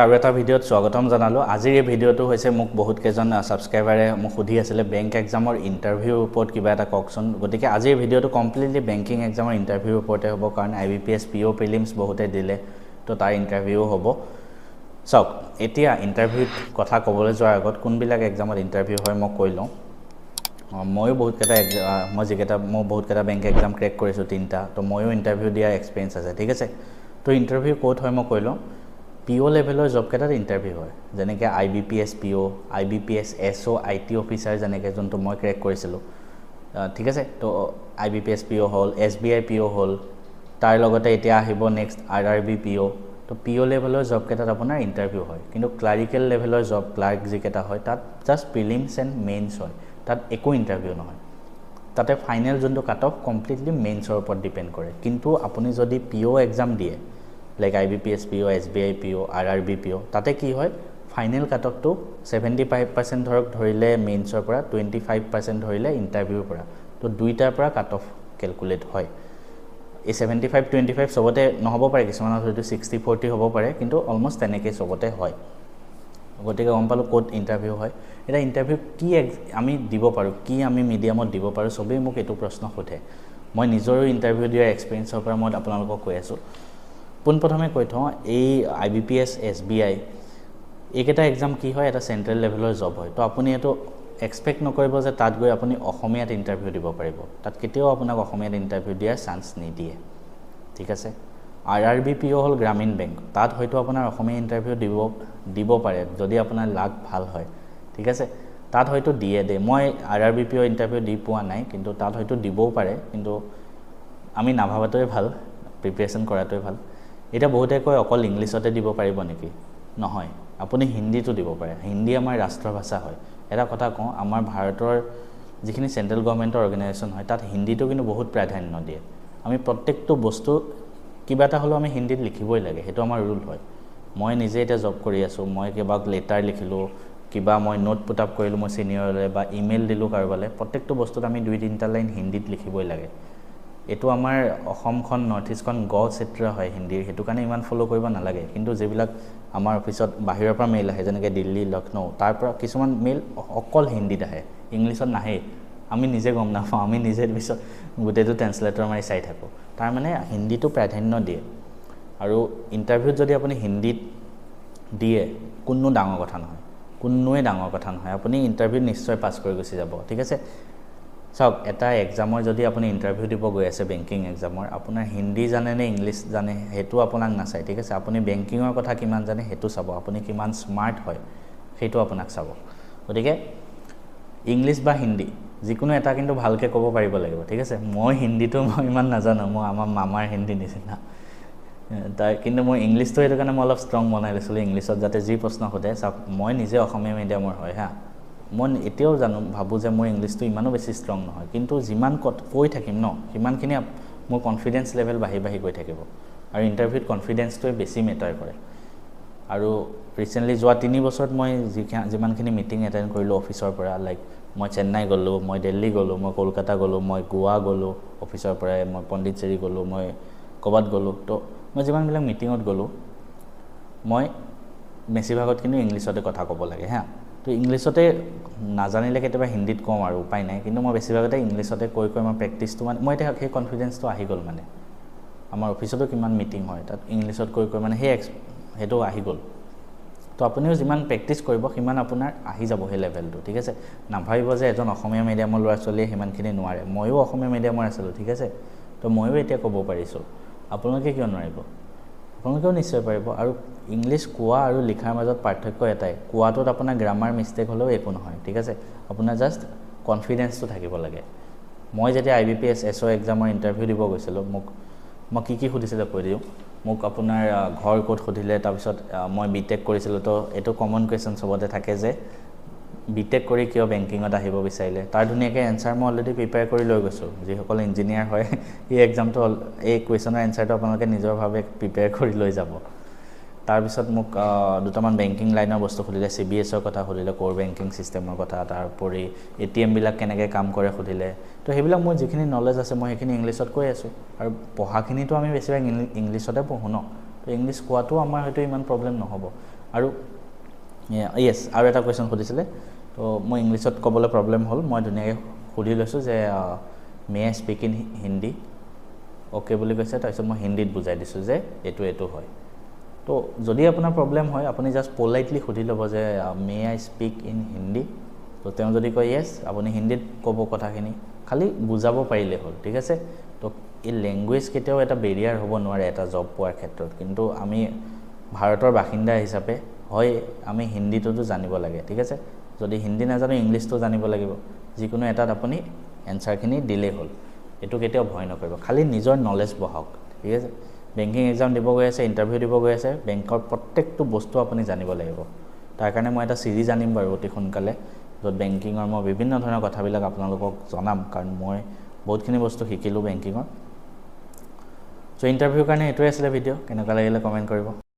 আৰু এটা ভিডিঅ'ত স্বাগতম জনালো আজিৰ এই ভিডিঅ'টো হৈছে মোক বহুত কেজন সাবস্ক্ৰাইবাৰে মোক সুধি আছিল বেংক এক্সামৰ ইন্টাৰভিউৰ ওপৰত কিবা এটা ককচন গতিকে আজিৰ ভিডিঅ'টো কমপ্লিটলি বেংকিং এক্সামৰ ইন্টাৰভিউৰ ওপৰতে হ'ব কাৰণ IBPS PO প্ৰিলিমছ বহুতে দিলে তো তাৰ ইন্টাৰভিউ হ'ব সক এতিয়া ইন্টাৰভিউত কথা ক'বলৈ যোৱাৰ আগত কোনবিলাক এক্সামত ইন্টাৰভিউ হয় মই কৈ লওঁ মই বহুত কেটা বেংক এক্সাম ক্ৰেক কৰিছো তিনটা তো ময়ো ইন্টাৰভিউ দিয়া এক্সপেৰিয়েন্স আছে ঠিক আছে তো ইন্টাৰভিউ কোড হয় মই কৈ লওঁ PO লেভেলৰ জব কেটাত ইন্টাৰভিউ হয় যেনেকৈ IBPS PO IBPS SO IT officer যেনেকৈ যোনটো মই ক্ৰেক কৰিছিলোঁ ঠিক আছে তো IBPS PO হ'ল SBI PO হ'ল তাৰ লগতে এতিয়া আহিব নেক্সট RRB PO তো PO লেভেলৰ জব কেটাত আপোনাৰ ইন্টাৰভিউ হয় কিন্তু ক্লাৰিকেল লেভেলৰ জব ক্লাৰ্ক যিকেটা হয় তাত জাস্ট প্ৰিলিমছ এণ্ড মেইনছ হয় তাত একো ইন্টাৰভিউ নহয় তাতে ফাইনেল যোনটো কাট অফ কমপ্লিটলি মেইনছৰ ওপৰত ডিপেন্ড কৰে কিন্তু আপুনি যদি PO এক্সাম দিয়ে like IBPS PO SBI PO RRB PO তাতে কি হয় ফাইনেল কাট অফটো 75% ধৰিলে মেইনছৰ পৰা 25% ধৰিলে ইন্টাৰভিউৰ পৰা তো দুইটাৰ পৰা কাট অফ ক্যালকুলেট হয় এই 75 25 সবতে নহব পাৰে কিছুমানৰ হয়তো 60 40 হ'ব পাৰে কিন্তু অলমোস্ট তেনেকৈ সবতে হয় গতিকে গম পালো কোড ইন্টাৰভিউ হয় এটা ইন্টাৰভিউ কি আমি দিব পাৰো কি আমি মিডিয়ামত দিব পাৰো সবেই মোক এটো প্ৰশ্ন সোধে মই নিজৰো ইন্টাৰভিউ দিয়াৰ এক্সপেৰিয়েন্সৰ পৰা মই আপোনালোকক কৈ আছো পোনপ্ৰথমে কৈ থওঁ এই IBPS SBI এইকেটা এক্সাম কি হয় এটা সেন্ট্ৰেল লেভেলৰ জব হয় তো আপুনি এটো এক্সপেক্ট নকৰিব যে তাত গৈ আপুনি অসমীয়াত ইন্টাৰভিউ দিব পাৰিব তাত কেতিয়াও আপোনাক অসমীয়াত ইন্টাৰভিউ দিয়াৰ চান্স নিদিয়ে ঠিক আছে RRB PO হ'ল গ্ৰামীণ বেংক তাত হয়তো আপোনাৰ অসমীয়া ইন্টাৰভিউ দিব পাৰে যদি আপোনাৰ লাক ভাল হয় ঠিক আছে তাত হয়তো দিয়ে মই RRB PO ইন্টাৰভিউ দি পোৱা নাই কিন্তু তাত হয়তো দিবও পাৰে কিন্তু আমি নাভাবাটোৱে ভাল প্ৰিপাৰেচন কৰাটোৱে ভাল এটা বহুতে কয় অকল ইংলিছতে দিব পাৰিব নেকি নহয় আপুনি হিন্দীটো দিব পাৰে হিন্দী আমাৰ ৰাষ্ট্ৰ ভাষা হয় এটা কথা কওঁ আমাৰ ভাৰতৰ যিখিনি সেন্ট্ৰেল গভৰ্ণমেন্টৰ অৰ্গানাইজেচন হয় তাত হিন্দীটো কিন্তু বহুত প্ৰাধান্য দিয়ে আমি প্ৰত্যেকটো বস্তু কিবা এটা হলো আমি হিন্দীত লিখিবই লাগে হেতু আমাৰ ৰুল হয় মই নিজে এটা জব কৰি আছো মই কিবা লেটাৰ লিখিলো কিবা মই নোট পুট আপ কৰিলো মই সিনিয়ৰলে বা ইমেইল দিলো কাৰবালে প্ৰত্যেকটো বস্তুত আমি 2-3টা লাইন হিন্দীত লিখিবই লাগে এটো আমাৰ অসমখন নৰ্থ ইষ্টখন গ ক্ষেত্ৰ হয় হিন্দীৰ হেতু কাৰণে ইমান ফলো কৰিব নালাগে কিন্তু যেবিলাক আমাৰ অফিসত বাহিৰৰ পৰা মেইল আহে যেনেকৈ দিল্লী লখনৌ তাৰ পৰা কিছুমান মেইল অকল হিন্দীত আহে ইংলিছত নাহে আমি নিজে গম নাপাওঁ আমি নিজে পিছত গুটেটো ট্ৰান্সলেটৰ মাৰি চাই থাকো তাৰ মানে হিন্দীটো প্ৰাধান্য দিয়ে আৰু ইন্টাৰভিউত যদি আপুনি হিন্দীত দিয়ে কোনো ডাঙৰ কথা নহয় কোনোৱে ডাঙৰ কথা নহয় আপুনি ইন্টাৰভিউ নিশ্চয় পাস কৰি গুচি যাব ঠিক আছে সব এটা এক্সামৰ যদি আপুনি ইন্টাৰভিউ দিব গৈ আছে বেংকিং এক্সামৰ আপোনাৰ হিন্দী জানে নে ইংলিশ জানে হেতু আপোনাক নাচাই ঠিক আছে আপুনি বেংকিংৰ কথা কিমান জানে হেতু চাব আপুনি কিমান স্মাৰ্ট হয় হেতু আপোনাক চাব গতিকে ইংলিশ বা হিন্দী যিকোনো এটা কিন্তু ভালকে ক'ব পাৰিব লাগিব ঠিক আছে মই হিন্দীটো মই ইমান নাজানো মই আমাৰ মামাৰ হিন্দী নিচিনা তাৰ কিন্তু মই ইংলিশটো এটো কাৰণে মই অলপ ষ্ট্ৰং বনাই লৈছিলো ইংলিশত যাতে যি প্ৰশ্ন সোধে সব মই নিজে অসমীয়া মিডিয়ামৰ হয় হা মই এতিয়াও জানো ভাবো যে মোৰ ইংলিশটো ইমানো বেছি ষ্ট্ৰং নহয় কিন্তু যিমান কৈ থাকিম ন সিমানখিনি মোৰ কনফিডেন্স লেভেল বাঢ়ি গৈ থাকিব আৰু ইন্টাৰভিউত কনফিডেন্সটোৱে বেছি মেটাৰ কৰে আৰু ৰিসেন্টলি যোৱা 3 বছৰত মই যিমানখিনি মিটিং এটেন্ড কৰিলো অফিচৰ পৰা লাইক মই চেন্নাই গলো মই দিল্লী গলো মই কলকাতা গলো মই গোৱা গলো অফিচৰ পৰা মই পণ্ডিচেৰী গলো মই কবাত গলো তো মই যিমানবিলাক মিটিংত গলো মই বেছিভাগত কিন্তু ইংলিশতে কথা ক'ব লাগে হা তো ইংলিশতে নাজানিলে কেতিয়াবা হিন্দীত কম আৰু উপায় নাই কিন্তু মই বেছিভাগতে ইংলিশতে কৈ মই প্ৰেক্টিসটো মানে মই এটা সেই কনফিডেন্সটো আহি গল মানে আমাৰ অফিচতো কিমান মিটিং হয় তাত ইংলিশত কৈ মানে হেতু আহি গল তো আপুনিও যিমান প্ৰেক্টিস কৰিব সিমান আপোনাৰ আহি যাব সেই লেভেলটো ঠিক আছে নাভাবিব যে এজন অসমীয়া মিডিয়ামৰ ল'ৰা ছোৱালীয়ে সিমানখিনি নোৱাৰে ময়ো অসমীয়া মিডিয়ামৰ আছিলো ঠিক আছে তো ময়ো এতিয়া ক'ব পাৰিছো আপোনালোকে কিয় নোৱাৰিব আপোনালোকেও নিশ্চয় পাৰিব আৰু ইংলিশ কোৱা আৰু লিখাৰ মাজত পাৰ্থক্য এটাই কোৱাটোত আপোনাৰ গ্ৰামাৰ মিস্টেক হলেও একো নহয় ঠিক আছে আপোনাৰ জাস্ট কনফিডেন্সটো থাকিব লাগে মই যেতিয়া IBPS SO এক্সামৰ ইন্টাৰভিউ দিব গৈছিলো মই কি সুধিছিল কৈ দিও মোক আপোনাৰ ঘৰ কোড সুধিলে তাৰ পিছত মই বিটেক কৰিছিলো তো এটো কমন কোৱেশ্চন সবতে থাকে যে বিটেক কৰি কিয় বেংকিংত আহিব বিচাৰিলে তাৰ ধুনিয়াকৈ এনসাৰ মই অলৰেডি প্ৰিপেয়াৰ কৰি লৈ গৈছো যি সকল ইঞ্জিনিয়াৰ হয় এই এক্সামটো এই কোৱেশ্চনৰ এনসাৰটো আপোনালোকে নিজৰ ভাবে প্ৰিপেয়াৰ কৰি লৈ যাব তাৰ পিছত মোক দুটামান বেংকিং লাইনৰ বস্তু খুলিলে CBSৰ কথা খুলিলে কোৰ বেংকিং সিস্টেমৰ কথা তাৰপৰি ATM বিলাক কেনেকৈ কাম কৰে খুলিলে তো হেবিলাক মোৰ যিখিনি নলেজ আছে মই হেখিনি ইংলিশত কৈ আছো আৰু পঢ়াখিনিটো আমি বেছিভাগ ইংলিশতে পঢ়ো ন তো ইংলিশ কোৱাটো আমাৰ হয়তো ইমান প্ৰবলেম নহব আৰু য়েছ আৰু এটা কুৱেশ্যন সুধিছিলে তো মই ইংলিছত ক'বলৈ প্ৰব্লেম হ'ল মই ধুনীয়াকৈ সুধি লৈছোঁ যে may I speak in Hindi okay বুলি কৈছে তাৰপিছত মই হিন্দীত বুজাই দিছোঁ যে এইটো হয় তো যদি আপোনাৰ প্ৰব্লেম হয় আপুনি জাষ্ট পলাইটলি সুধি ল'ব যে may I speak in Hindi তো তেওঁ যদি কয় য়েছ আপুনি হিন্দীত ক'ব কথাখিনি খালি বুজাব পাৰিলে হ'ল ঠিক আছে তো এই লেংগুৱেজ কেতিয়াও এটা বেৰিয়াৰ হ'ব নোৱাৰে এটা জব পোৱাৰ ক্ষেত্ৰত কিন্তু আমি ভাৰতৰ বাসিন্দা হিচাপে হয় আমি হিন্দীটোতো জানিব লাগে ঠিক আছে যদি হিন্দী নাজানো ইংলিছটো জানিব লাগিব যিকোনো এটাত আপুনি এনচাৰখিনি দিলেই হ'ল এইটো কেতিয়াও ভয় নকৰিব খালি নিজৰ নলেজ বহাওক ঠিক আছে বেংকিং এক্সাম দিব গৈ আছে ইণ্টাৰভিউ দিব গৈ আছে বেংকৰ প্ৰত্যেকটো বস্তু আপুনি জানিব লাগিব তাৰ কাৰণে মই এটা চিৰিজ আনিম বাৰু অতি সোনকালে য'ত বেংকিঙৰ মই বিভিন্ন ধৰণৰ কথাবিলাক আপোনালোকক জনাম কাৰণ মই বহুতখিনি বস্তু শিকিলোঁ বেংকিঙৰ চ' ইণ্টাৰভিউৰ কাৰণে এইটোৱে আছিলে ভিডিঅ' কেনেকুৱা লাগিলে কমেণ্ট কৰিব